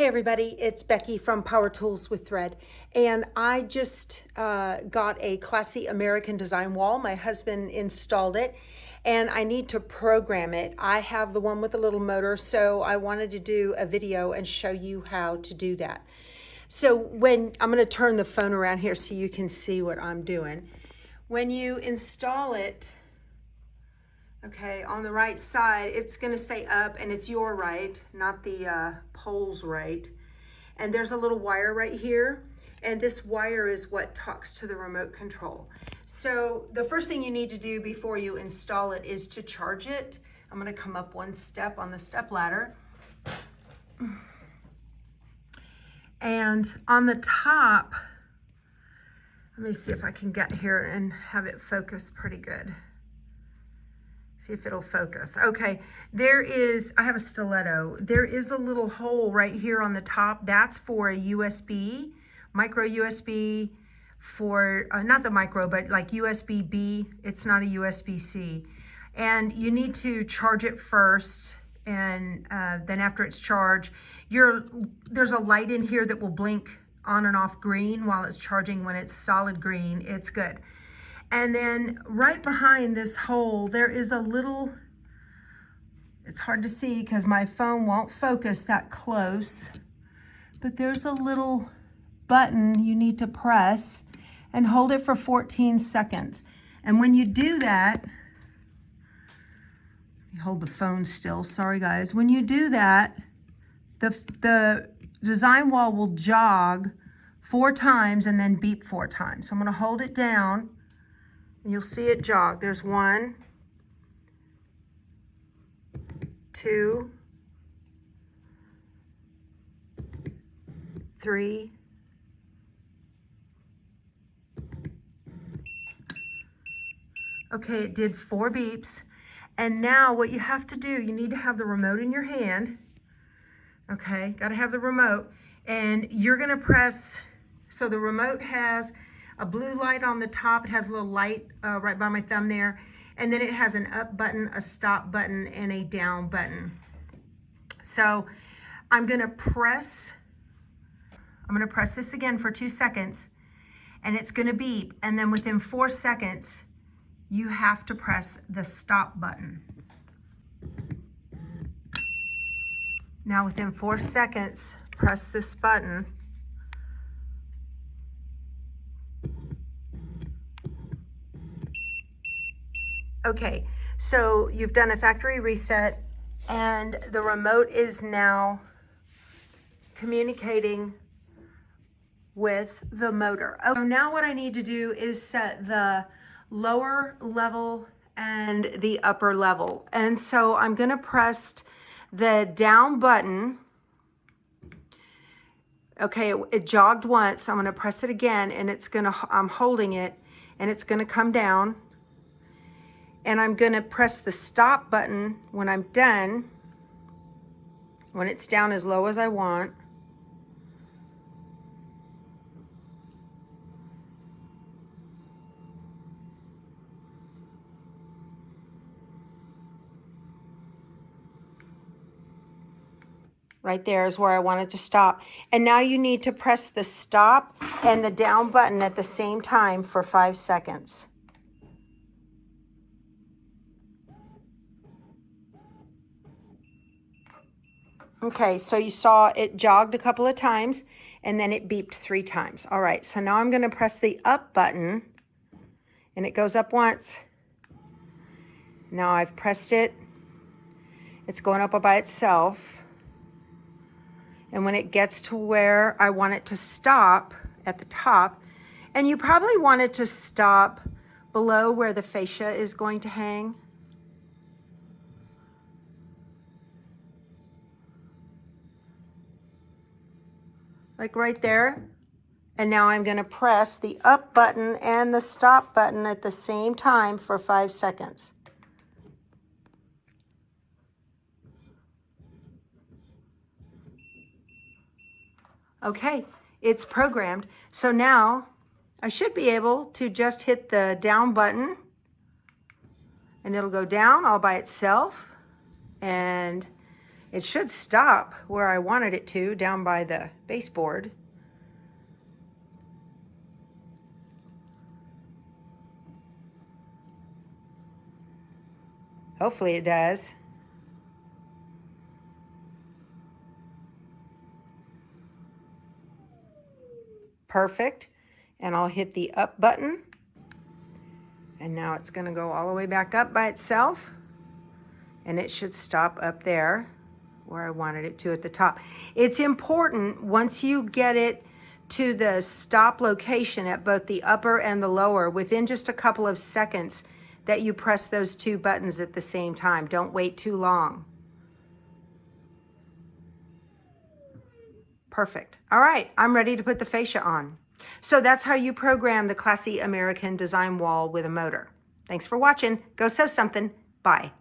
Hey everybody, it's Becky from Power Tools with Thread, and I just got a classy American design wall. My husband installed it and I need to program it. I have the one with the little motor, so I wanted to do a video and show you how to do that. So when I'm going to turn the phone around here so you can see what I'm doing. When you install it, okay, on the right side, it's going to say up, and it's your right, not the pole's right. And there's a little wire right here, and this wire is what talks to the remote control. So the first thing you need to do before you install it is to charge it. I'm going to come up one step on the step ladder. And on the top, let me see if I can get here and have it focus pretty good. See if it'll focus. Okay, I have a stiletto. There is a little hole right here on the top. That's for a USB, micro USB for, not the micro, but like USB-B. It's not a USB-C. And you need to charge it first, and then after it's charged, there's a light in here that will blink on and off green while it's charging. When it's solid green, it's good. And then right behind this hole, there is a little, it's hard to see because my phone won't focus that close, but there's a little button you need to press and hold it for 14 seconds. And when you do that, you hold the phone still, sorry guys. When you do that, the design wall will jog 4 times and then beep 4 times. So I'm gonna hold it down, and you'll see it jog. There's 1, 2, 3, 4. Okay, it did 4 beeps. And now what you have to do, you need to have the remote in your hand. Okay, gotta have the remote. And you're gonna press, so the remote has a blue light on the top. It has a little light right by my thumb there. And then it has an up button, a stop button, and a down button. So I'm gonna press this again for 2 seconds, and it's gonna beep. And then within 4 seconds, you have to press the stop button. Now within 4 seconds, press this button. Okay, so you've done a factory reset, and the remote is now communicating with the motor. Okay, so now what I need to do is set the lower level and the upper level. And so I'm gonna press the down button. Okay, it jogged once. I'm gonna press it again, and I'm holding it, and it's gonna come down. And I'm gonna press the stop button when I'm done, when it's down as low as I want. Right there is where I want it to stop. And now you need to press the stop and the down button at the same time for 5 seconds. Okay, so you saw it jogged a couple of times, and then it beeped 3 times. All right, so now I'm gonna press the up button, and it goes up once. Now I've pressed it. It's going up by itself. And when it gets to where I want it to stop at the top, and you probably want it to stop below where the fascia is going to hang. Like right there. And now I'm gonna press the up button and the stop button at the same time for 5 seconds. Okay, it's programmed. So now I should be able to just hit the down button, and it'll go down all by itself. And It should stop where I wanted it to, down by the baseboard. Hopefully it does. Perfect. And I'll hit the up button. And now it's going to go all the way back up by itself. And it should stop up there where I wanted it to at the top. It's important once you get it to the stop location at both the upper and the lower, within just a couple of seconds, that you press those two buttons at the same time. Don't wait too long. Perfect. All right, I'm ready to put the fascia on. So that's how you program the classy American design wall with a motor. Thanks for watching. Go sew something. Bye.